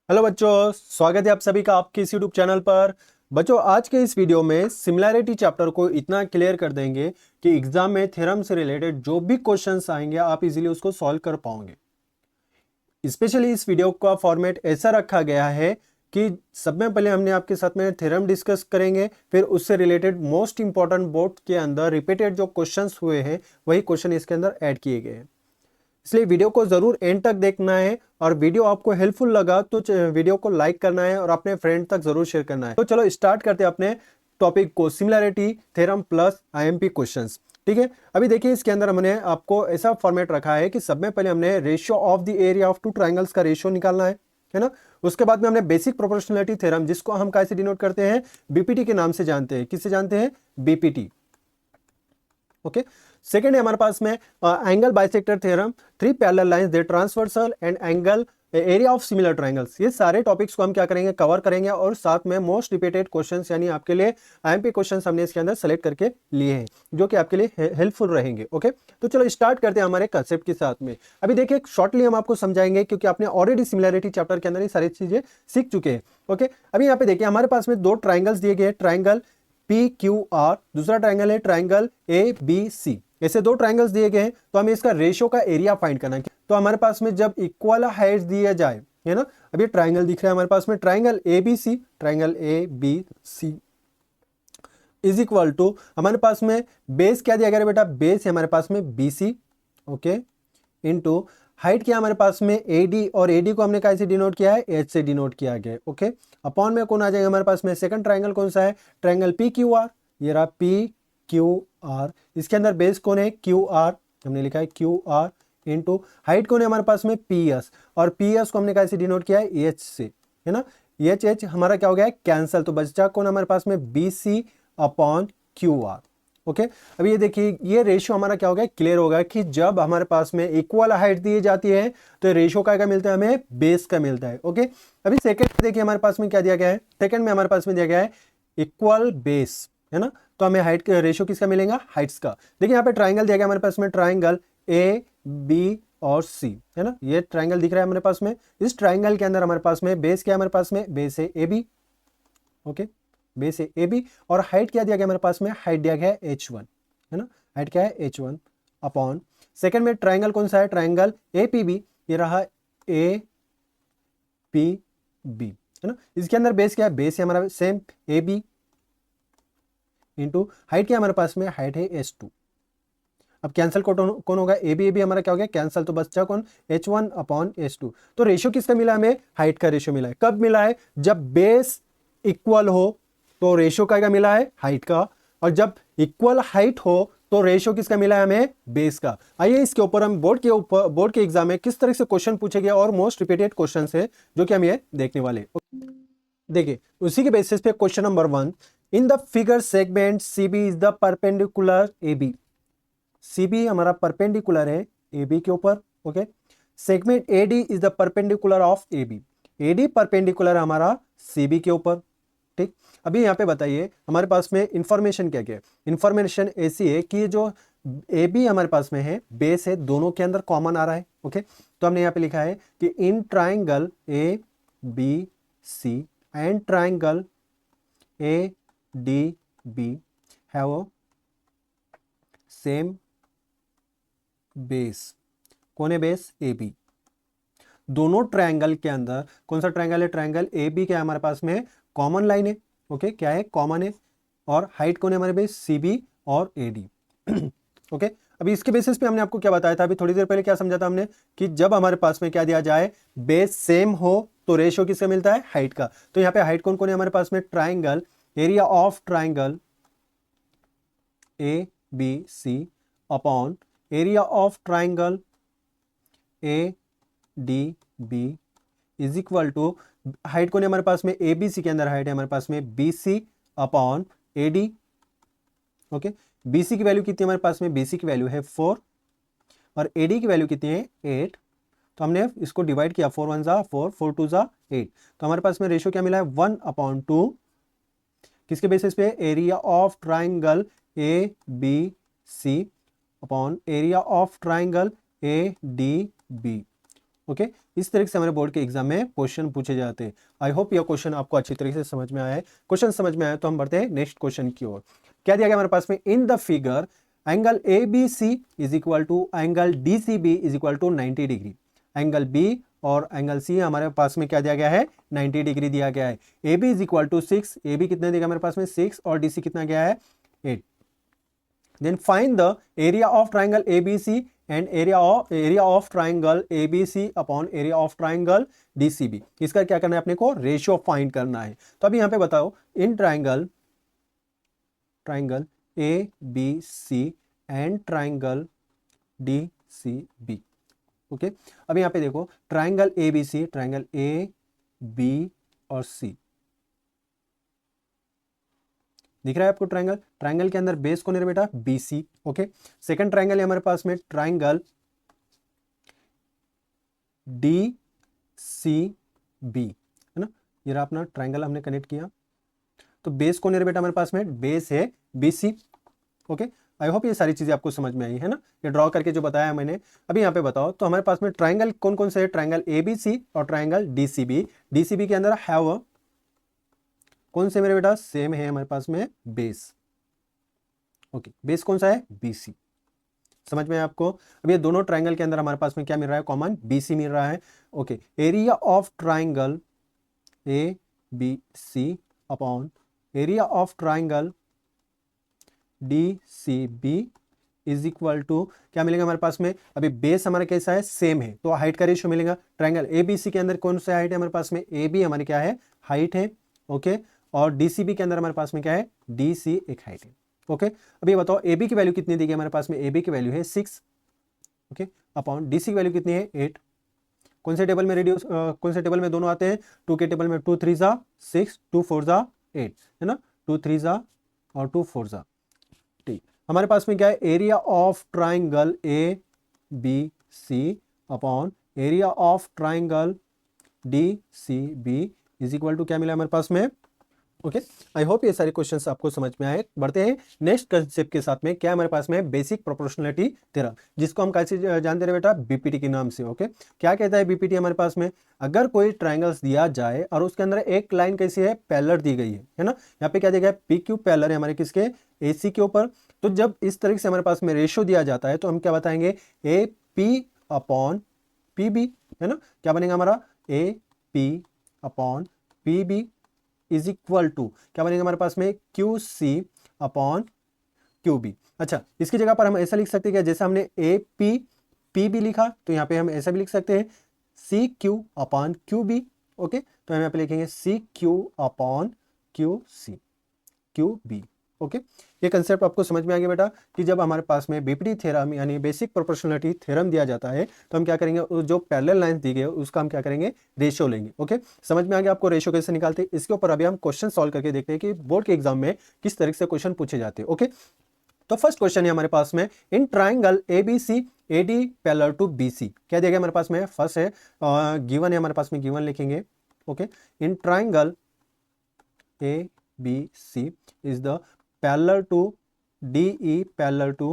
Hello बच्चों, स्वागत है आप सभी का आपके इस यूट्यूब चैनल पर। बच्चों, आज के इस वीडियो में सिमिलैरिटी चैप्टर को इतना क्लियर कर देंगे कि एग्जाम में थ्योरम से रिलेटेड जो भी क्वेश्चंस आएंगे आप इजीली उसको सॉल्व कर पाओगे। स्पेशली इस वीडियो का फॉर्मेट ऐसा रखा गया है कि सब में पहले हमने आपके साथ में थ्योरम डिस्कस करेंगे, फिर उससे रिलेटेड मोस्ट इंपॉर्टेंट बोर्ड के अंदर रिपीटेड जो क्वेश्चंस हुए हैं वही क्वेश्चन इसके अंदर ऐड किए गए हैं। इसलिए वीडियो को जरूर एंड तक देखना है और वीडियो आपको हेल्पफुल लगा तो वीडियो को लाइक करना है और अपने फ्रेंड तक जरूर शेयर करना है। तो चलो स्टार्ट करते हैं अपने टॉपिक को, similarity theorem plus IMP questions. ठीक है, अभी देखिए इसके अंदर हमने आपको ऐसा फॉर्मेट रखा है कि सब में पहले हमने ratio of the area of two triangles का रेशियो निकालना है ना। उसके बाद में हमने बेसिक प्रोपोर्शनलिटी थ्योरम, जिसको हम कैसे डिनोट करते हैं, बीपीटी के नाम से जानते हैं। किससे जानते हैं? बीपीटी। ओके, सेकेंड है हमारे पास में angle bisector theorem, three parallel lines they transversal and angle area of similar triangles. ये सारे टॉपिक्स को हम क्या करेंगे, कवर करेंगे और साथ में मोस्ट रिपीटेड क्वेश्चंस यानी आपके लिए आईएमपी क्वेश्चंस हमने इसके अंदर सेलेक्ट करके लिए हैं जो कि आपके लिए हेल्पफुल रहेंगे। ओके, तो चलो स्टार्ट करते हैं हमारे कंसेप्ट के साथ में। अभी देखिए शॉर्टली हम आपको समझाएंगे क्योंकि आपने ऑलरेडी सिमिलैरिटी चैप्टर के अंदर ये सारी चीजें सीख चुके हैं। ओके, अभी यहाँ पे देखिए हमारे पास में दो ट्राइंगल्स दिए गए, ट्राइंगल पी क्यू आर, दूसरा ट्राइंगल है ट्राइंगल ए बी सी। ऐसे दो ट्राइंगल्स दिए गए हैं तो हमें इसका रेशियो का एरिया फाइंड करना है। तो हमारे पास में जब इक्वल हाइट दिया जाए, है ना, अब ये ट्राइंगल दिख रहा है हमारे पास में triangle A B C, triangle A B C is equal to हमारे पास में बेस क्या दिया गया है बेटा, बेस है हमारे पास में B C, okay, into height क्या हमारे पास में एडी, और एडी को हमने कैसे डिनोट किया है, एच से डिनोट किया गया। ओके, अपॉन में कौन आ जाएगा हमारे पास में, सेकंड ट्राइंगल कौन सा है, ट्राइंगल पी क्यू आर। ये रहा पी क्यू आर, इसके अंदर बेस कौन है, क्यू आर, हमने लिखा है क्यू आर, इनटू हाइट कौन है हमारे पास में, पी एस, और पी एस को हमने कैसे डिनोट किया है, एच से, है ना। एच एच हमारा क्या हो गया है, कैंसल, तो बचा कौन हमारे पास में, B C upon Q R. Okay, अभी ये देखिए ये रेशियो हमारा क्या हो गया, क्लियर होगा कि जब हमारे पास में इक्वल हाइट दी जाती है तो रेशियो का मिलता है, हमें बेस का मिलता है। ओके, अभी सेकंड देखिए हमारे पास में क्या दिया गया है, सेकंड में हमारे पास में दिया गया है इक्वल बेस, है ना, तो हमें हाइट का रेशियो किसका मिलेगा, हाइट्स का। देखिए यहाँ पे ट्राइंगल दिया गया हमारे पास में, ट्राइंगल ए बी और सी, है ना, ये ट्राइंगल दिख रहा है हमारे पास में। इस ट्राइंगल के अंदर हमारे पास में बेस क्या है, हमारे पास में बेस है ए बी, ओके, बेस है ए बी, और हाइट क्या दिया गया हमारे पास में, हाइट दिया गया है h1, है ना, हाइट क्या है h1 अपॉन, सेकंड में ट्राइंगल कौन सा है, ट्राइंगल ए पी बी, ये रहा ए पी बी, है ना। इसके अंदर बेस क्या है, बेस है हमारा same A B, into height क्या हमारे पास में, हाइट है h2। अब कैंसिल कौन होगा, ए बी हमारा क्या हो गया, कैंसिल, तो बच्चा कौन, h1 अपॉन h2। तो रेशियो किसका मिला हमें, हाइट का रेशियो मिला है। कब मिला है, जब बेस इक्वल हो तो रेशियो का मिला है, हाइट का, और जब इक्वल हाइट हो तो रेशियो किसका मिला है हमें, बेस का। आइए इसके ऊपर हम बोर्ड के एग्जाम में किस तरह से क्वेश्चन पूछे गए और मोस्ट रिपीटेड क्वेश्चन है जो कि हम ये देखने वाले। देखिए उसी के बेसिस पे question number 1, in the figure segment CB is the perpendicular A B. CB हमारा परपेंडिकुलर है ए बी के ऊपर। Okay, segment AD is the perpendicular of A B, AD perpendicular हमारा सीबी के ऊपर। ठीक, अभी यहाँ पे बताइए हमारे पास में इंफॉर्मेशन क्या क्या है। इंफॉर्मेशन ऐसी है कि जो ए बी हमारे पास में है, बेस है, दोनों के अंदर कॉमन आ रहा है। ओके, तो हमने यहाँ पे लिखा है कि in triangle A B C and triangle A D B have same base. कौन है बेस, ए बी। दोनों ट्रायंगल के अंदर कौन सा ट्रायंगल है, ट्रायंगल ए बी क्या है हमारे पास में, कॉमन लाइन है। ओके, क्या है, कॉमन है, और हाइट कौन है हमारे बेस, सी बी और ए डी। ओके, अभी इसके बेसिस पे हमने आपको क्या बताया था, अभी थोड़ी देर पहले क्या समझा था हमने, कि जब हमारे पास में क्या दिया जाए, बेस सेम हो तो रेशियो किससे मिलता है, हाइट का। तो यहाँ पे हाइट कौन कौन है हमारे पास में, triangle, area of triangle A B C upon area of triangle A D B is equal to, height कौन है हमारे पास में, ए बी सी के अंदर हाइट है हमारे पास में B C upon A D. Okay, B C की वैल्यू कितनी है हमारे पास में, बी सी की वैल्यू है 4 और ए डी की वैल्यू कितनी है 8। तो हमने इसको डिवाइड किया, 4 1 जा 4, 4 2 जा 8, तो हमारे पास में रेशियो क्या मिला है, 1/2। किसके बेसिस पे, area of triangle A B C upon area of triangle A D B. Okay इस तरीके से हमारे बोर्ड के एग्जाम में क्वेश्चन पूछे जाते हैं। आई होप यह क्वेश्चन आपको अच्छी तरीके से समझ में आया है। क्वेश्चन समझ में आया तो हम बढ़ते हैं नेक्स्ट क्वेश्चन की ओर। क्या दिया गया हमारे पास में, in the figure angle A B C is equal to angle D C B is equal to 90 degree. Angle B और एंगल सी हमारे पास में क्या दिया गया है, 90 डिग्री दिया गया है। A B is equal to 6, A B कितना दिया हमारे पास में 6 और डी सी कितना गया है 8। Then find the area of triangle A B C and area of triangle A B C upon area of triangle D C B. इसका क्या करना है, अपने को रेशियो फाइंड करना है। तो अभी यहाँ पे बताओ, in triangle A B C and triangle D C B. Okay अब यहाँ पे देखो triangle A B C, triangle A B और सी दिख रहा है आपको। ट्राइंगल ट्राइंगल के अंदर बेस कौन है बेटा, B C. Okay second triangle है हमारे पास में ट्राइंगल डी सी बी, है ना। ये रहा अपना ट्राइंगल हमने कनेक्ट किया। तो बेस कौन है बेटा हमारे पास में, बेस है B C. Okay I hope ये सारी चीजें आपको समझ में आई है ना, ये ड्रॉ करके जो बताया मैंने। अभी यहाँ पे बताओ तो हमारे पास में ट्राइंगल कौन कौन से है, ट्राइंगल ए बी सी और triangle D C B. D C B के अंदर हैव कौन से मेरे बेटा, सेम है हमारे पास में बेस। ओके बेस कौन सा है, बी सी। समझ में आपको। अब ये दोनों ट्राइंगल के अंदर हमारे पास में क्या मिल रहा है, कॉमन बी सी मिल रहा है। Okay area of triangle A B C upon area of triangle D C B is equal to क्या मिलेगा हमारे पास में, अभी बेस हमारा कैसा है, सेम है, तो हाइट का रेशियो मिलेगा। ट्राइंगल ए बी सी के अंदर कौन सा हाइट है हमारे पास में, ए बी हमारी क्या है, हाइट है। ओके और डी सी बी के अंदर हमारे पास में क्या है, डी सी एक हाइट है। ओके अब ये बताओ ए बी की वैल्यू कितनी दी गई हमारे पास में, ए बी की वैल्यू है 6। ओके अपॉन डी सी की वैल्यू कितनी है 8। कौन से टेबल में रेडियस कौन से टेबल में दोनों आते हैं, 2 के टेबल में 2 3 जा 6, 2 4 जा 8, है ना, 2 3 जा और 2 4 जा। ठीक हमारे पास में क्या है, area of triangle A B C upon area of triangle D C B is equal to क्या मिला हमारे पास में। ओके आई होप ये सारे क्वेश्चंस आपको समझ में आए। बढ़ते हैं नेक्स्ट कंसेप्ट के साथ में, क्या हमारे पास में बेसिक प्रोपोर्शनलिटी थ्योरम, जिसको हम कैसे जानते हैं बेटा, बीपीटी के नाम से। ओके क्या कहता है बीपीटी हमारे पास में, अगर कोई ट्राइंगल्स दिया जाए और उसके अंदर एक लाइन कैसी है, पैरेलल दी गई है ना, यहाँ पे क्या दिया गया है, पी क्यू पैरेलल है हमारे किसके, ए सी के ऊपर। तो जब इस तरीके से हमारे पास में रेशियो दिया जाता है तो हम क्या बताएंगे, A P upon P B, है ना, क्या बनेगा हमारा, A P upon P B is equal to क्या बनेगा हमारे पास में, Q C upon Q B. अच्छा इसकी जगह पर हम ऐसा लिख सकते हैं क्या, जैसे हमने ए पी पी बी लिखा तो यहाँ पे हम ऐसा भी लिख सकते हैं, C Q upon Q B. Okay तो हम यहाँ पे लिखेंगे C Q upon Q C Q B. Okay ये कंसेप्ट आपको समझ में आ गया बेटा, कि जब हमारे पास में बीपीटी थ्योरम यानी बेसिक प्रोपोर्शनलिटी थ्योरम दिया जाता है तो हम क्या करेंगे, जो पैरेलल लाइंस दी गई है उसका हम क्या करेंगे, रेशियो लेंगे। ओके समझ में आ गया आपको रेशियो कैसे निकालते हैं। इसके ऊपर अभी हम क्वेश्चन सॉल्व करके देखते हैं कि बोर्ड के एग्जाम में किस तरीके से क्वेश्चन पूछे जाते हैं। ओके तो फर्स्ट क्वेश्चन है हमारे पास में, in triangle A B C A D parallel to B C, क्या दिया गया हमारे पास में, फर्स्ट है गिवन है हमारे पास में, गिवन लिखेंगे। Okay in triangle A B C is the parallel to DE parallel to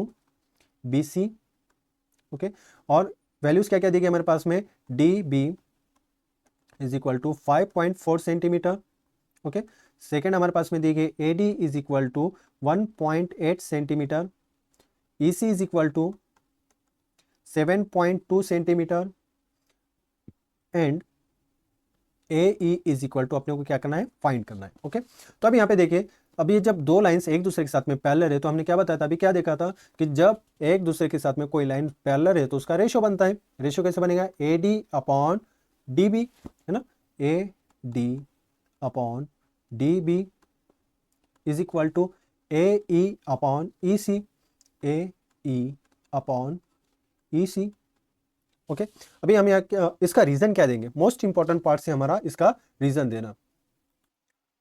BC। Okay और वैल्यूज क्या क्या दी गई हमारे पास में, DB is equal to 5.4 centimetre. Okay second हमारे पास में दी गई AD is equal to 1.8 centimetre, EC is equal to 7.2 centimetre and AE is equal to अपने को क्या करना है, फाइंड करना है। ओके तो अब यहाँ पे देखिए, अब ये जब दो लाइंस एक दूसरे के साथ में पैरेलल है तो हमने क्या बताया था, अभी क्या देखा था कि जब एक दूसरे के साथ में कोई लाइन पैरेलल है तो उसका रेशियो बनता है। रेशियो कैसे बनेगा, AD अपॉन DB, है ना, AD upon DB is equal to AE upon EC, AE upon EC। Okay अभी हम यहाँ इसका रीजन क्या देंगे, मोस्ट इंपॉर्टेंट पार्ट से हमारा इसका रीजन देना।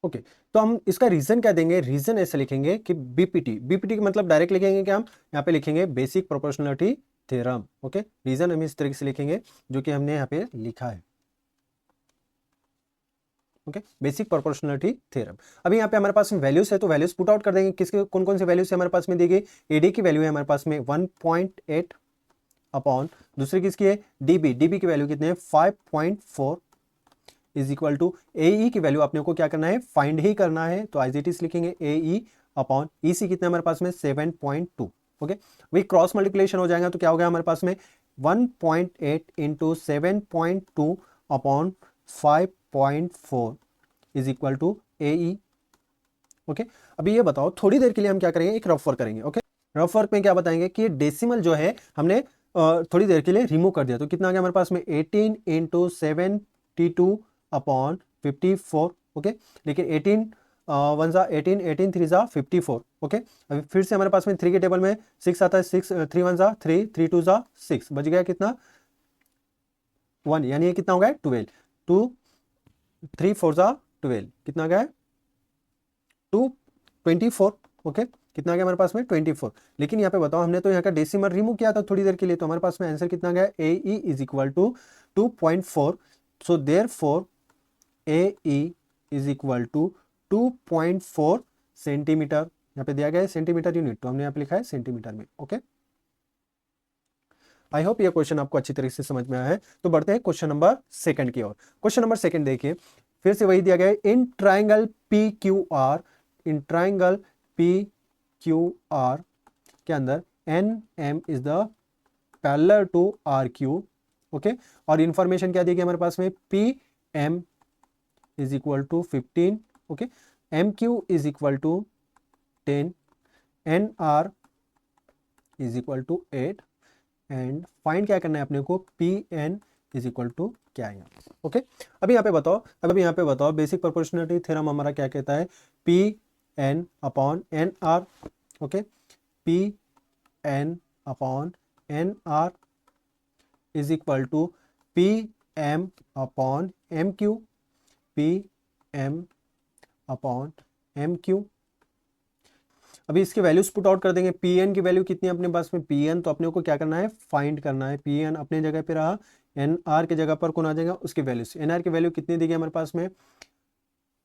ओके तो हम इसका रीजन क्या देंगे, रीजन ऐसे लिखेंगे कि बीपीटी, बीपीटी का मतलब डायरेक्ट लिखेंगे क्या, हम यहाँ पे लिखेंगे basic proportionality theorem. Okay reason हम इस तरीके से लिखेंगे जो कि हमने यहाँ पे लिखा है। Okay basic proportionality theorem. अभी यहाँ पे हमारे पास वैल्यूज है तो वैल्यूज पुट आउट कर देंगे, किसके कौन कौन से वैल्यूज हमारे पास में दी गई, एडी की वैल्यू है हमारे पास में 1.8 अपॉन दूसरी किसकी है डीबी, डीबी की वैल्यू कितने हैं 5.4 इज इक्वल टू ए की वैल्यू अपने को क्या करना है फाइंड ही करना है, तो एज इट इज लिखेंगे ए अपॉन ई सी कितना हमारे पास में 7.2। ओके, वही क्रॉस मल्टीप्लिकेशन हो जाएगा तो क्या हो गया हमारे पास में 1.8 into 7.2 upon 5.4 is equal to A. Okay, अभी ये बताओ थोड़ी देर के लिए हम क्या करेंगे एक रफ वर्क करेंगे। ओके, रफ वर्क में क्या बताएंगे कि डेसिमल जो है हमने थोड़ी देर के लिए रिमूव कर दिया, तो कितना आ गया हमारे पास में 18 इंटू 72 अपॉन 54। ओके, लेकिन 18 1 जा 18, 18 3 जा 54। ओके, अभी फिर से हमारे पास में 3 के टेबल में 6 आता है, 6 3 1 जा 3, 3 2 जा 6, बच गया कितना 1, यानी ये कितना हो गया 12, 2 3 4 जा 12, कितना गया 24। ओके, कितना गया हमारे पास में 24। लेकिन यहाँ पे बताओ हमने तो यहाँ का डेसिमल रिमूव किया था थोड़ी देर के लिए, तो हमारे पास में आंसर कितना गया A E is equal to 2.4। So therefore A E is equal to 2.4 centimetre. यहाँ पे दिया गया है सेंटीमीटर यूनिट, तो हमने यहाँ पे लिखा है सेंटीमीटर में। ओके, आई होप ये क्वेश्चन आपको अच्छी तरीके से समझ में आया है। तो बढ़ते हैं क्वेश्चन नंबर सेकंड की ओर। क्वेश्चन नंबर सेकंड देखिए, फिर से वही दिया गया है in triangle P Q R, in triangle P Q R के अंदर N M is the parallel to R Q. Okay, और इंफॉर्मेशन क्या दी गई हमारे पास में P M is equal to 15। Okay, M Q is equal to 10, N R is equal to 8 and find क्या करना है अपने को P N is equal to क्या है। ओके, अभी यहाँ पे बताओ बेसिक प्रोपोर्शनलिटी थ्योरम हमारा क्या कहता है P N upon N R. Okay, P N upon N R is equal to P M upon M Q, P M upon M Q. अभी इसके वैल्यूज पुट आउट कर देंगे, पी एन की value कितनी है अपने पास में पी एन, तो अपने को क्या करना है फाइंड करना है। पी एन अपने जगह पे रहा, एन आर के जगह पर कौन आ जाएगा उसकी वैल्यूज। एन आर की वैल्यू कितनी दी गई हमारे पास में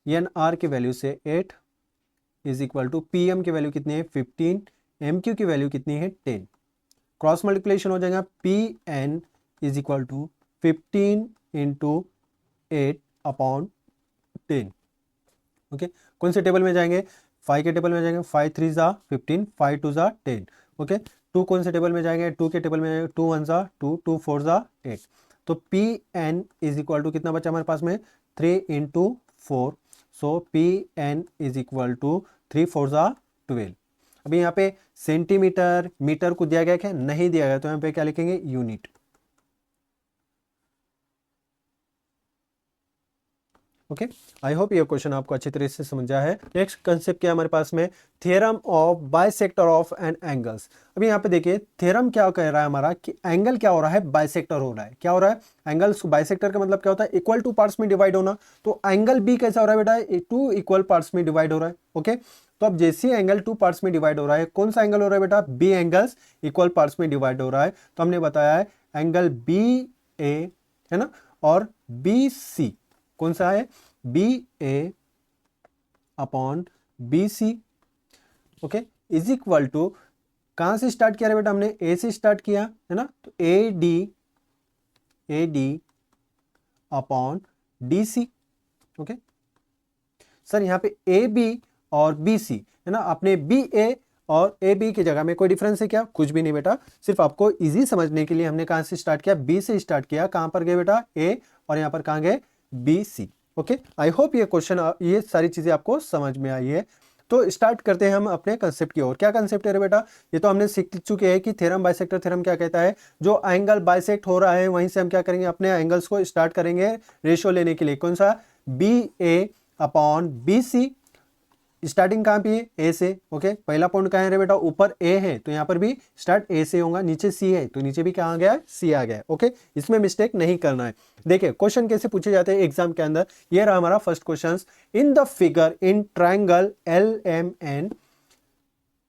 एन आर की वैल्यू से 8 is equal to P M की वैल्यू कितनी है 15, एम क्यू की वैल्यू कितनी है 10। क्रॉस मल्टीप्लिकेशन हो जाएगा P N is equal to 15 into 8 upon 10। Okay, कौन से टेबल में जाएंगे 5 के टेबल में जाएंगे, 5 3 जा 15, 5 2 जा 10। ओके, 2 कौन से टेबल में जाएंगे 2 के टेबल में जाएंगे, 2 1 जा 2, 2 4 जा 8। तो P N is equal to कितना बचा हमारे पास में 3 into 4, so P N is equal to 3 4 जा 12। अभी यहाँ पे सेंटीमीटर मीटर को दिया गया क्या नहीं दिया गया, तो यहाँ पे क्या लिखेंगे यूनिट। ओके, आई होप ये क्वेश्चन आपको अच्छी तरह से समझा है। नेक्स्ट कंसेप्ट क्या है हमारे पास में theorem of bisector of an angles. अभी यहाँ पे देखिए थ्योरम क्या कह रहा है हमारा कि एंगल क्या हो रहा है बाइसेक्टर हो रहा है। क्या हो रहा है एंगल्स बाइसेक्टर का मतलब क्या होता है इक्वल टू पार्ट्स में डिवाइड होना। तो एंगल बी कैसा हो रहा है बेटा 2 इक्वल पार्ट्स में डिवाइड हो रहा है। ओके, तो अब जैसे एंगल 2 पार्ट्स में डिवाइड हो रहा है, कौन सा एंगल हो रहा है बेटा बी एंगल्स इक्वल पार्ट्स में डिवाइड हो रहा है। तो हमने बताया है एंगल बी ए है ना, और बी सी कौन सा है B A upon B C. Okay, is equal to कहां से स्टार्ट किया बेटा हमने ए से स्टार्ट किया है ना, तो A D upon D C. Okay sir, यहाँ पे ए बी और बी सी है ना, आपने बी ए और ए बी की जगह में कोई डिफरेंस है क्या कुछ भी नहीं बेटा, सिर्फ आपको इजी समझने के लिए हमने कहां से स्टार्ट किया बी से स्टार्ट किया। कहां पर गए बेटा ए, और यहां पर कहां गए B C. Okay, I hope ये क्वेश्चन ये सारी चीजें आपको समझ में आई है। तो स्टार्ट करते हैं हम अपने कंसेप्ट की ओर। क्या कंसेप्ट है बेटा, ये तो हमने सीख चुके हैं कि थ्योरम बाइसेक्टर थ्योरम क्या कहता है, जो एंगल बाइसेक्ट हो रहा है वहीं से हम क्या करेंगे अपने एंगल्स को स्टार्ट करेंगे रेशियो लेने के लिए। कौन सा B A upon B C. Starting कहां पे है ए से। ओके, पहला पॉइंट कहां है रे बेटा ऊपर ए है, तो यहां पर भी स्टार्ट ए से होगा। नीचे सी है तो नीचे भी कहां आ गया सी आ गया। ओके, इसमें मिस्टेक नहीं करना है। देखिए क्वेश्चन कैसे पूछे जाते हैं एग्जाम के अंदर, ये रहा हमारा first question. In the figure in triangle L M N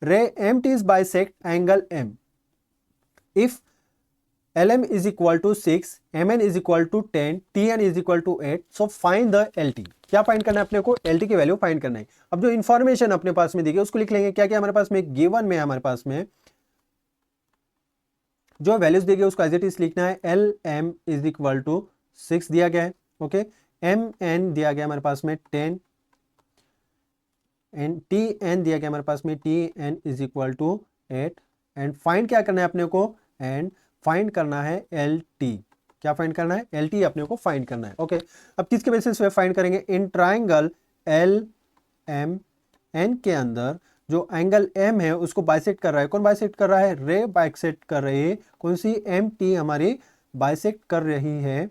ray M T is bisect angle M if LM is equal to 6, MN is equal to 10, TN is equal to 8. So find the LT। क्या find करना है अपने को LT की value find करना है। अब जो इंफॉर्मेशन अपने पास में दी गई उसको लिख लेंगे। क्या क्या हमारे पास में गिवन में हमारे पास में जो वैल्यूज दी गई उसको एज इट इज लिखना है। L M is equal to 6 दिया गया है, ओके। एम एन दिया गया हमारे पास में 10 एंड टी एन दिया गया हमारे पास में T N is equal to 8 and find क्या करना है अपने को, एंड फाइंड करना है एल टी। क्या फाइंड करना है, एल टी अपने को फाइंड करना है, ओके। अब किसके बेसिस पे फाइंड करेंगे, in triangle L M N के अंदर जो एंगल एम है उसको बाइसेक्ट कर रहा है। कौन बाइसेक्ट कर रहा है, रे बाइसेक्ट कर रही है। कौन सी, एम टी हमारी बाइसेक्ट कर रही है,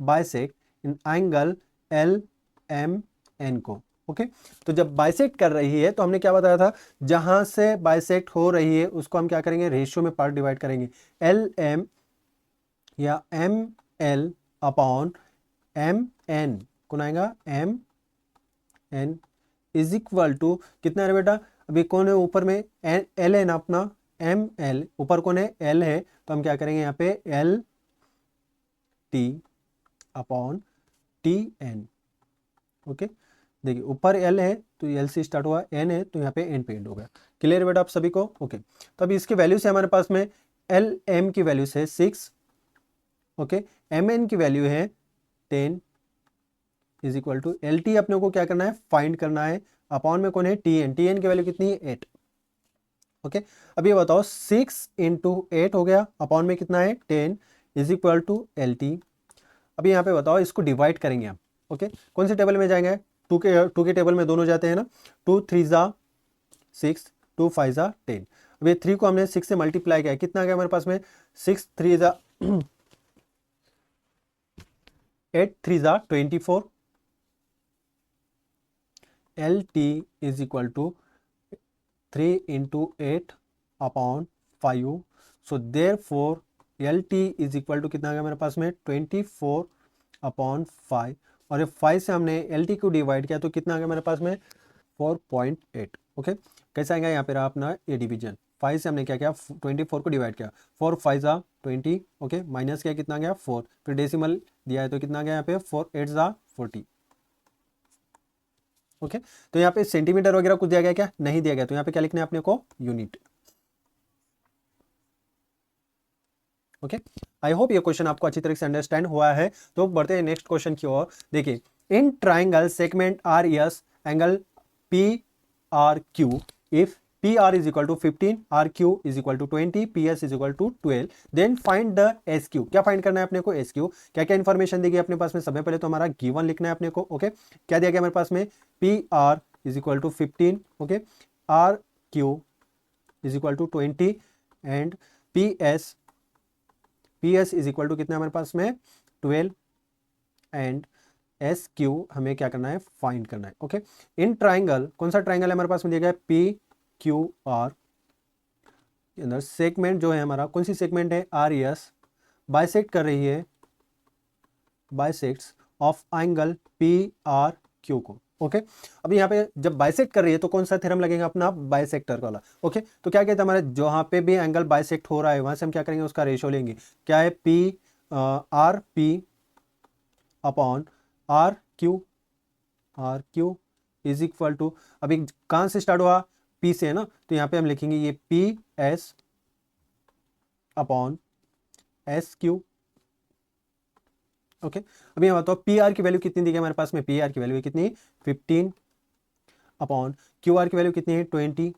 बाइसेक्ट इन एंगल एल एम एन को, ओके। तो जब बाइसेक्ट कर रही है तो हमने क्या बताया था, जहां से बाइसेक्ट हो रही है उसको हम क्या करेंगे, रेशियो में पार्ट डिवाइड करेंगे। एल एम या M L upon M N, कौन आएगा, M N is equal to कितना है बेटा, अभी कौन है ऊपर में, एल है ना अपना, एम एल ऊपर कौन है, एल है, तो हम क्या करेंगे यहाँ पे L T upon T N, okay. देखिए ऊपर एल है तो एल से स्टार्ट हुआ, एन है तो यहाँ पे एन पे एंड हो गया। क्लियर बेटा आप सभी को, ओके। तो अभी इसके वैल्यू से हमारे पास में एल एम की वैल्यू है 6, ओके। एम एन की वैल्यू है 10 is equal to L T अपने को क्या करना है, फाइंड करना है। अपॉन में कौन है, टी एन, टी एन की वैल्यू कितनी है 8, ओके। अब ये बताओ 6 इंटू 8 हो गया, अपॉन में कितना है 10 is equal to L T. अभी यहाँ पे बताओ इसको डिवाइड करेंगे हम, ओके। कौन से टेबल में जाएंगे, टू के टेबल में दोनों जाते हैं ना, 2 3 ज़ा 6, 2 5 ज़ा 10। अब ये 3 को हमने 6 से मल्टीप्लाई किया, कितना आ गया हमारे पास में, 6 3 ज़ा 8 3 ज़ा 24, L T is equal to 3 into 8 upon 5। So therefore L T is equal to कितना आ गया मेरे पास में 24 अपॉन 5, और ये 5 से हमने एल टी को डिवाइड किया तो कितना आ गया मेरे पास में 4.8, ओके। कैसे आएगा यहाँ पे रहा अपना ये डिवीजन, 5 से हमने क्या किया 24 को डिवाइड किया, 4 5 ज़ा 20, ओके, माइनस किया कितना गया 4, फिर डेसिमल दिया है तो कितना गया यहाँ पे 4 8 ज़ा 40, ओके। तो यहाँ पे सेंटीमीटर वगैरह कुछ दिया गया क्या, नहीं दिया गया, तो यहाँ पे क्या लिखना है अपने को, यूनिट, ओके। आई होप ये क्वेश्चन आपको अच्छी तरीके से अंडरस्टैंड हुआ है। तो बढ़ते हैं नेक्स्ट क्वेश्चन की ओर। देखिए, in triangle segment R S angle P R Q, if P R is equal to 15, R Q is equal to 20, P S is equal to 12, then find the S Q. क्या find करना है अपने को, S Q. क्या क्या information दी गई अपने पास में, सबसे पहले तो हमारा गिवन लिखना है अपने को, ओके। क्या दिया गया हमारे पास में, P R is equal to 15, okay, R Q is equal to 20 and P S is equal to कितना हमारे पास में 12 एंड एस क्यू हमें क्या करना है, फाइंड करना है, ओके। इन ट्राइंगल, कौन सा ट्राइंगल है हमारे पास में दिया गया है, पी क्यू आर के अंदर सेगमेंट जो है हमारा, कौन सी सेगमेंट है, आर एस बाइसेक्ट कर रही है, bisects of angle P R Q को, ओके। अब यहाँ पे जब बाइसेक्ट कर रही है तो कौन सा थ्योरम लगेगा अपना, बाइसेक्टर वाला, ओके। तो क्या कहते हैं हमारे जहाँ पे भी एंगल बाइसेक्ट हो रहा है वहां से हम क्या करेंगे, उसका रेशियो लेंगे। क्या है, P R P upon R Q is equal to, अभी कहाँ से स्टार्ट हुआ, पी से है ना, तो यहाँ पे हम लिखेंगे ये P S upon S Q, okay. अभी यहाँ बताओ पी आर की वैल्यू कितनी दी गई हमारे पास में, पी आर की वैल्यू कितनी 15 अपॉन क्यू आर की वैल्यू कितनी है 20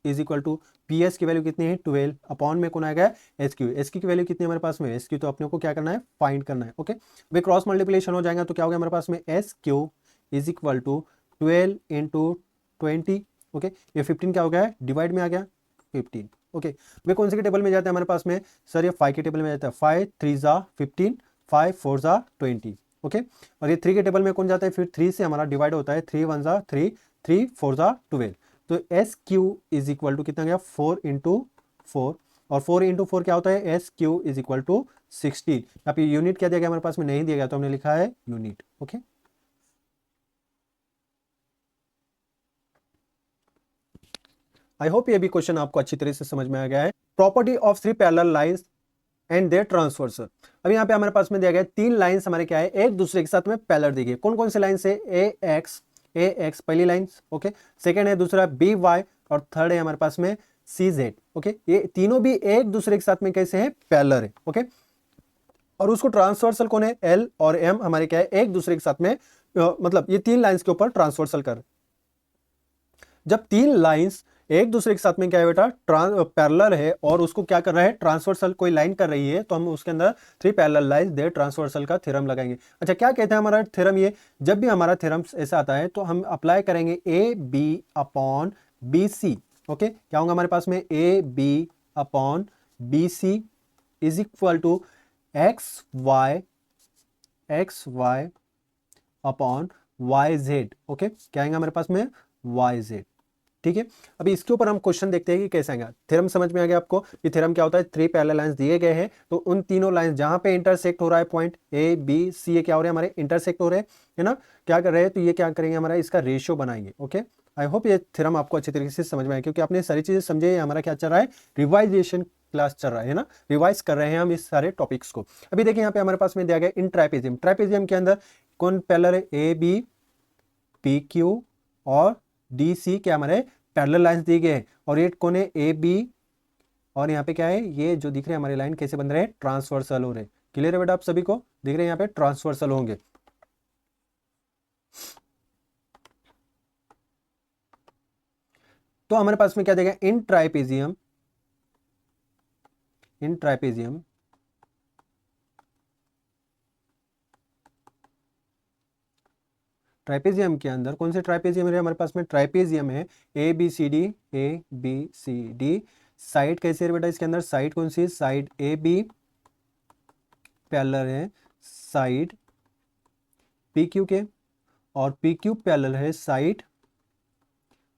is equal to P S की वैल्यू कितनी है 12 अपॉन में कौन आएगा एस क्यू की वैल्यू कितनी है हमारे पास में, एस क्यू तो अपने को क्या करना है, फाइंड करना है, ओके। वे क्रॉस मल्टीप्लिकेशन हो जाएगा तो क्या हो गया हमारे पास में, S Q is equal to 12 into 20, okay. ये 15 क्या हो गया है, डिवाइड में आ गया 15, ओके। वे कौन से के टेबल में जाते हैं हमारे पास में, सर ये 5 के टेबल में जाता है, 5 3 ज़ा 15, 5 4 ज़ा 20, ओके। और ये 3 के टेबल में कौन जाता है, फिर 3 से हमारा डिवाइड होता है, 3 1 ज़ा 3, 3 4 ज़ा 12, तो S Q is equal to कितना गया 4 इंटू 4, और 4 इंटू 4 क्या होता है, S Q is equal to 16। यहाँ पे यूनिट क्या दिया गया हमारे पास में, नहीं दिया गया तो हमने लिखा है यूनिट, ओके। आई होप ये भी क्वेश्चन आपको अच्छी तरह से समझ में आ गया है। Property of 3 parallel lines and their transverse. अब यहाँ पे हमारे पास में दिया गया 3 लाइंस हमारे क्या है, एक दूसरे के साथ में पैरेलल दी गई। कौन कौन सी लाइन से, ए एक्स पहली लाइन, ओके। सेकंड है दूसरा बी वाई, और थर्ड है हमारे पास में सी जेड। ओके, ये तीनों भी एक दूसरे के साथ में कैसे हैं, पैरेलल है। ओके, और उसको ट्रांसवर्सल कौन है, एल और एम हमारे क्या है, एक दूसरे के साथ में मतलब ये तीन लाइंस के ऊपर ट्रांसवर्सल कर। जब तीन लाइंस एक दूसरे के साथ में क्या है बेटा, पैरेलल है और उसको क्या कर रहा है, ट्रांसवर्सल कोई लाइन कर रही है, तो हम उसके अंदर three parallel lines their transversal का थ्योरम लगाएंगे। अच्छा, क्या कहते हैं हमारा थ्योरम, ये जब भी हमारा थ्योरम ऐसा आता है तो हम अप्लाई करेंगे A B upon B C. Okay, क्या होगा हमारे पास में, A B upon B C is equal to X Y upon Y Z. Okay, क्या आएगा हमारे पास में, वाई जेड। ठीक है, अभी इसके ऊपर हम क्वेश्चन देखते हैं कि कैसे आएगा। थ्योरम समझ में आ गया आपको, ये थ्योरम क्या होता है, थ्री पैरेलल लाइंस दिए गए हैं, तो उन तीनों लाइंस जहां पे इंटरसेक्ट हो रहा है पॉइंट ए बी सी, ये क्या हो रहे हैं हमारे, इंटरसेक्ट हो रहे हैं, है ना, क्या कर रहे हैं, तो ये क्या करेंगे हमारा, इसका रेशियो बनाएंगे। ओके, आई होप ये थ्योरम आपको अच्छी तरीके से समझ में आए, क्योंकि आपने सारी चीजें समझे, हमारा क्या चल रहा है, रिवाइजेशन क्लास चल रहा है ना, रिवाइज कर रहे हैं हम इस सारे टॉपिक्स को। अभी देखिए यहाँ पे हमारे पास में दिया गया इन ट्राइपेजियम, ट्राइपेजियम के अंदर कौन पैरेलल है, ए बी पी क्यू और डी सी क्या हमारे पैरेलल लाइंस दिए गए हैं, और ये कौन है, ए बी, और यहाँ पे क्या है, ये जो दिख रहे हैं हमारे लाइन कैसे बन रहे हैं, ट्रांसवर्सल हो रहे हैं। क्लियर है बेटा, आप सभी को दिख रहे हैं यहाँ पे ट्रांसवर्सल होंगे। तो हमारे पास में क्या देगा, इन ट्राइपेजियम ट्राइपेजियम के अंदर कौन से ट्राइपेजियम है हमारे पास में, ट्राइपेजियम है A B C D. Side कैसे है बेटा, इसके अंदर साइड कौन सी है, साइड ए बी पैरेलल है साइड पी क्यू के, और पी क्यू पैरेलल है साइड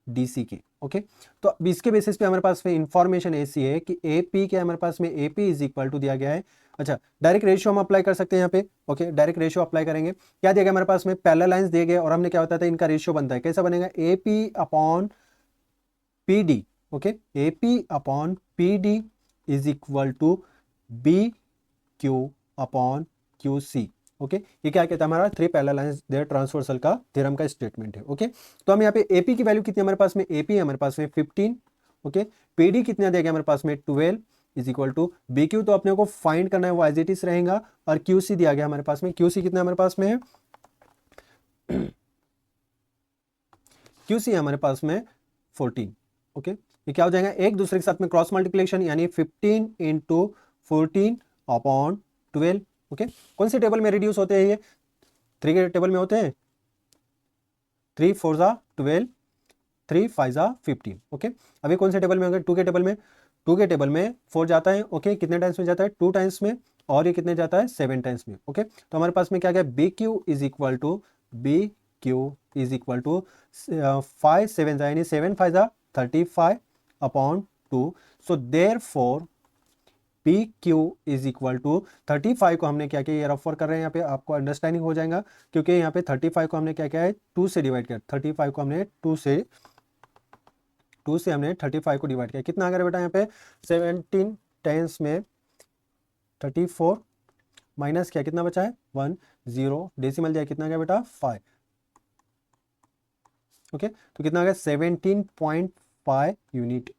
डी सी के। ओके, तो अब इसके बेसिस पे हमारे पास में इंफॉर्मेशन ऐसी है कि ए पी क्या हमारे पास में, A P is equal to दिया गया है। अच्छा, डायरेक्ट रेशियो हम अप्लाई कर सकते हैं यहाँ पे। ओके, डायरेक्ट रेशियो अप्लाई करेंगे, क्या दिया गया हमारे पास में, पैरेलल लाइंस दिए गए, और हमने क्या होता था, इनका रेशियो बनता है, कैसा बनेगा, A P upon P D. Okay, A P upon P D is equal to B Q upon Q C. Okay, ये क्या कहता है हमारा, three parallel lines their transversal का थ्योरम का स्टेटमेंट है। ओके, तो हम यहाँ पे एपी की वैल्यू कितनी हमारे पास में, एपी हमारे पास में 15। ओके, पीडी कितना दिया गया हमारे पास में 12 is equal to B Q, तो अपने को फाइंड करना है, वो एज इट इज रहेगा, और क्यूसी दिया गया हमारे पास में, क्यूसी कितना हमारे पास में है, क्यूसी हमारे पास में 14। ओके, ये क्या हो जाएगा, एक दूसरे के साथ में क्रॉस मल्टीप्लिकेशन, यानी 15 इंटू 14 अपॉन 12। ओके, कौन से टेबल में रिड्यूस होते हैं ये, थ्री के टेबल में होते हैं, 3 4 जा 12, 3 5 जा 15। ओके, अभी कौन से टेबल में होंगे, 2 के टेबल में, 2 के टेबल में 4 जाता है। ओके, कितने टाइम्स में जाता है, 2 टाइम्स में, और ये कितने जाता है, 7 टाइम्स में। ओके, तो हमारे पास में क्या गया, B Q is equal to 5 7 यानी 7 5 जा 35 upon 2। So therefore P Q is equal to 35 को हमने क्या किया, ये रफ कर रहे हैं यहाँ पे, आपको अंडरस्टैंडिंग हो जाएगा, क्योंकि यहाँ पे 35 को हमने क्या किया है, 2 से डिवाइड किया, 35 को हमने 2 से हमने 35 को डिवाइड किया, कितना आ गया बेटा यहाँ पे, 17 टाइम्स में 34 माइनस क्या, कितना बचा है 1 0, डेसिमल जाए कितना गया बेटा 5। ओके, तो कितना आ गया 17.5 यूनिट।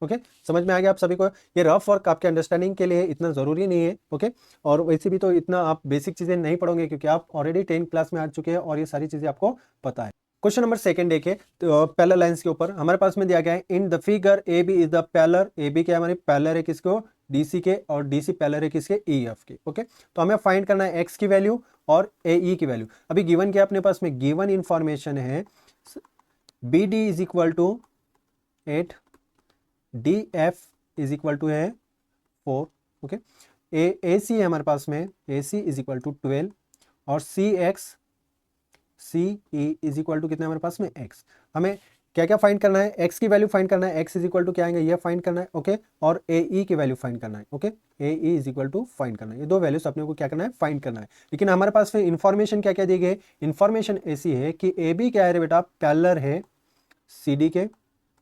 ओके, समझ में आ गया आप सभी को, ये रफ वर्क आपके अंडरस्टैंडिंग के लिए इतना जरूरी नहीं है। ओके, और वैसे भी तो इतना आप बेसिक चीजें नहीं पढ़ोगे, क्योंकि आप ऑलरेडी 10 क्लास में आ चुके हैं और ये सारी चीजें आपको पता है। क्वेश्चन नंबर सेकंड देखे, तो पैरेलल लाइंस के ऊपर हमारे पास में दिया गया है, in the figure A B is the parallel, A B क्या हमारी पैरेलल है किसको, डीसी के, और डीसी पैरेलल है किसके, ई एफ के। ओके, तो हमें फाइंड करना है एक्स की वैल्यू और ए ई की वैल्यू। अभी गिवन क्या अपने पास में, गिवन इंफॉर्मेशन है B D is equal to 8, D F is equal to है 4। ओके, ए सी है हमारे पास में, A C is equal to 12, और C X C E is equal to कितना हमारे पास में x। हमें क्या क्या फाइंड करना है, x की वैल्यू फाइंड करना है, x इज इक्वल टू क्या आएंगे, ये फाइंड करना है। ओके, और ए ई की वैल्यू फाइंड करना है। Okay, A E is equal to find करना है, ये दो वैल्यूज अपने को क्या करना है, फाइंड करना है। लेकिन हमारे पास में इन्फॉर्मेशन क्या क्या दी गई, इन्फॉर्मेशन ऐसी है कि ए बी क्या है बेटा, पैरेलल है सी डी के,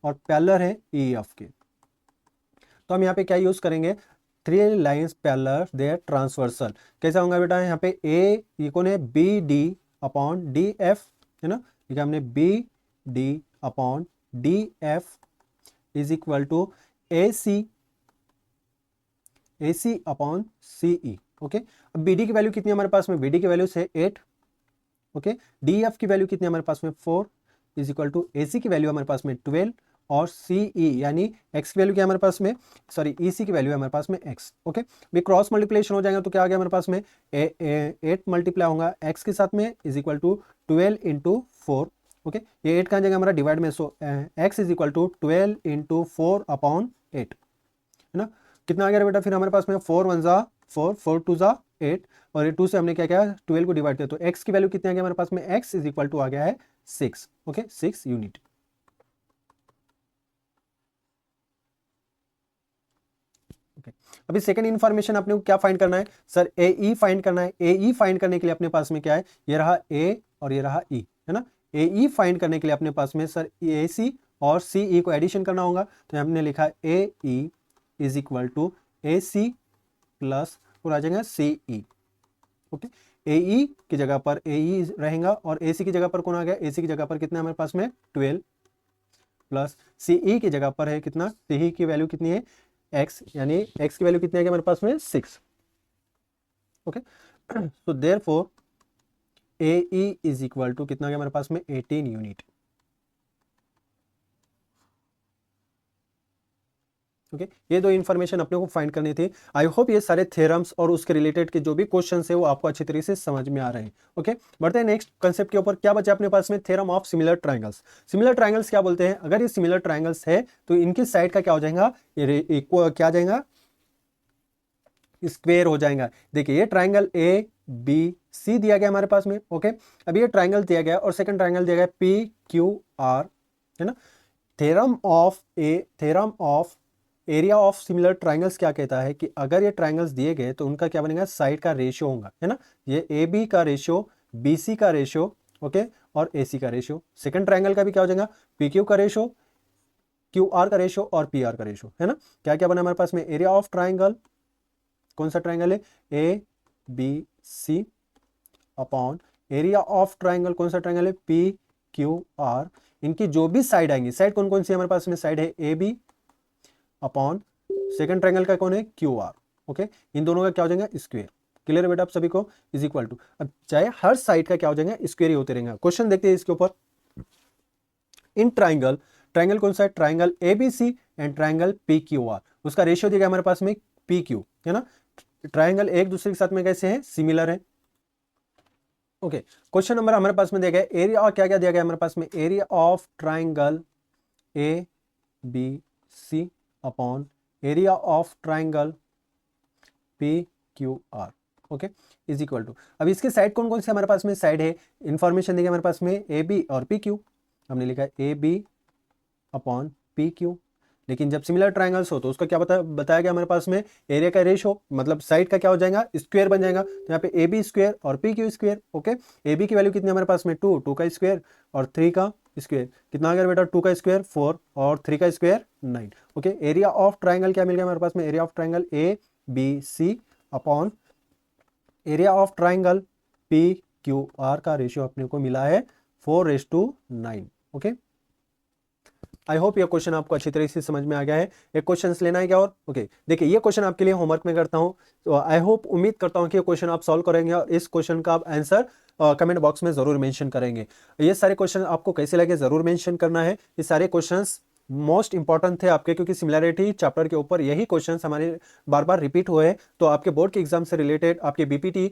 और पैरेलल है ई एफ के। तो हम यहाँ पे क्या यूज करेंगे, three lines parallel there transversal. कैसा होगा बेटा, यहाँ पे ए ये कौन है, B D upon D F, है ना, ठीक है, हमने B D upon D F is equal to A C upon C E. Okay, अब बी डी की वैल्यू कितनी है हमारे पास में, बी डी की वैल्यू है 8। ओके, डी एफ की वैल्यू कितनी है हमारे पास में 4 इज इक्वल टू ए सी की वैल्यू हमारे पास में 12 और सी ई यानी एक्स की वैल्यू क्या है हमारे पास में, सॉरी ई सी की वैल्यू है हमारे पास में एक्स। ओके, भी क्रॉस मल्टीप्लिकेशन हो जाएगा तो क्या आ गया हमारे पास में 8 मल्टीप्लाई होगा एक्स के साथ में is equal to 12 into 4। Okay, ये 8 कहाँ जाएगा हमारा डिवाइड में, so X is equal to 12 into 4 upon 8, है ना। कितना आ गया बेटा फिर हमारे पास में 4 1 जा 4, 4 2 जा 8 और ये 2 से हमने क्या किया 12 को डिवाइड किया तो x की वैल्यू कितनी आ गया हमारे पास में, x इज इक्वल टू आ गया है 6। Okay, 6 unit. ओके, अभी सेकंड इन्फॉर्मेशन अपने को क्या फाइंड करना है सर, ए ई फाइंड करना है। ए ई फाइंड करने के लिए अपने पास में क्या है, ये रहा ए और ये रहा ई, है ना। ए ई फाइंड करने के लिए अपने पास में सर ए सी और सी ई को एडिशन करना होगा तो हमने लिखा A E is equal to A C plus और आ जाएगा सी ई। ओके, ए ई की जगह पर ए ई रहेगा और ए सी की जगह पर कौन आ गया, ए सी की जगह पर कितना हमारे पास में 12 प्लस सी ई की जगह पर है कितना, सी ई की वैल्यू कितनी है x, यानी x की वैल्यू कितनी है हमारे पास में 6। Okay, so therefore A E is equal to कितना आ गया हमारे पास में 18 यूनिट। ओके, ये दो इन्फॉर्मेशन अपने को फाइंड करनी थी। आई होप ये सारे थ्योरम्स और उसके रिलेटेड के जो भी क्वेश्चंस है वो आपको अच्छी तरीके से समझ में आ रहे हैं। ओके, बढ़ते हैं नेक्स्ट कंसेप्ट के ऊपर। क्या बचा अपने पास में, theorem of similar triangles. Similar triangles क्या बोलते हैं, अगर ये सिमिलर ट्रायंगल्स है तो इनकी साइड का क्या हो जाएगा, ये क्या जाएगा, स्क्वेयर हो जाएगा। देखिए ये ट्राइंगल ए बी सी दिया गया हमारे पास में। ओके, अब ये ट्राइंगल दिया गया और सेकंड ट्राइंगल दिया गया पी क्यू आर, है ना। Theorem of area of similar triangles क्या कहता है कि अगर ये ट्राइंगल्स दिए गए तो उनका क्या बनेगा, साइड का रेशियो होगा, है ना। ये ए बी का रेशियो, बी सी का रेशियो, ओके, और ए सी का रेशियो। सेकंड ट्राइंगल का भी क्या हो जाएगा, पी क्यू का रेशियो, क्यू आर का रेशियो और पी आर का रेशियो, है ना। क्या क्या बना हमारे पास में, एरिया ऑफ ट्राइंगल, कौन सा ट्राइंगल है, A B C upon area of triangle, कौन सा ट्राइंगल है, पी क्यू आर। इनकी जो भी साइड आएंगी, साइड कौन कौन सी हमारे पास में, साइड है A B upon second triangle का कौन है, क्यू आर। ओके, इन दोनों का क्या हो जाएगा, स्क्वायर। क्लियर है बेटा आप सभी को, इज इक्वल टू, अब चाहे हर साइड का क्या हो जाएगा, स्क्वायर ही होते रहेंगे। क्वेश्चन देखते हैं इसके ऊपर। इन ट्राइंगल, ट्राइंगल कौन सा है, triangle A B C and triangle P Q R, उसका रेशियो दिया गया हमारे पास में पी क्यू, है ना। ट्राइंगल एक दूसरे के साथ में कैसे हैं, सिमिलर है। ओके, क्वेश्चन नंबर हमारे पास में दिया गया एरिया, और क्या क्या दिया गया हमारे पास में, area of triangle A B C upon area of triangle P Q R. Okay, is equal to, अब इसके साइड कौन कौन से हमारे पास में साइड है, इंफॉर्मेशन देगा हमारे पास में ए बी और पी क्यू। हमने लिखा A B upon P Q, लेकिन जब सिमिलर ट्राइंगल्स हो तो उसका क्या बताया गया हमारे पास में, एरिया का रेशियो, मतलब साइड का क्या हो जाएगा, स्क्वायर बन जाएगा। तो यहाँ पे ए बी स्क्वायर और P Q square. Okay, A B की वैल्यू कितनी हमारे पास में 2, 2 का स्क्वायर और 3 का स्क्वायर, कितना आ गया बेटा, 2 का स्क्वायर 4 और 3 का square 9। Okay, area of triangle क्या मिल गया हमारे पास में, area of triangle A B C upon area of triangle P Q R का रेशियो अपने को मिला है 4:9। ओके, आई होप ये क्वेश्चन आपको अच्छी तरीके से समझ में आ गया है। एक क्वेश्चन लेना है क्या और, ओके, देखिए ये क्वेश्चन आपके लिए होमवर्क में करता हूँ, तो आई होप, उम्मीद करता हूँ कि ये क्वेश्चन आप सॉल्व करेंगे और इस क्वेश्चन का आप आंसर कमेंट बॉक्स में जरूर मेंशन करेंगे। ये सारे क्वेश्चन आपको कैसे लगे जरूर मेंशन करना है। ये सारे क्वेश्चंस मोस्ट इंपॉर्टेंट थे आपके, क्योंकि सिमिलैरिटी चैप्टर के ऊपर यही क्वेश्चंस हमारे बार बार रिपीट हुए हैं। तो आपके बोर्ड के एग्जाम से रिलेटेड, आपके बीपीटी,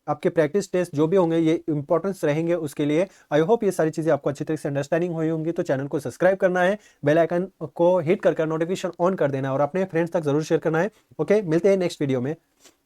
आपके प्रैक्टिस टेस्ट जो भी होंगे, ये इंपॉर्टेंस रहेंगे उसके लिए। आई होप ये सारी चीजें आपको अच्छी तरह से अंडरस्टैंडिंग हुई होंगी। तो चैनल को सब्सक्राइब करना है, बेल आइकन को हिट कर नोटिफिकेशन ऑन कर देना है और अपने फ्रेंड्स तक जरूर शेयर करना है। ओके, मिलते हैं नेक्स्ट वीडियो में।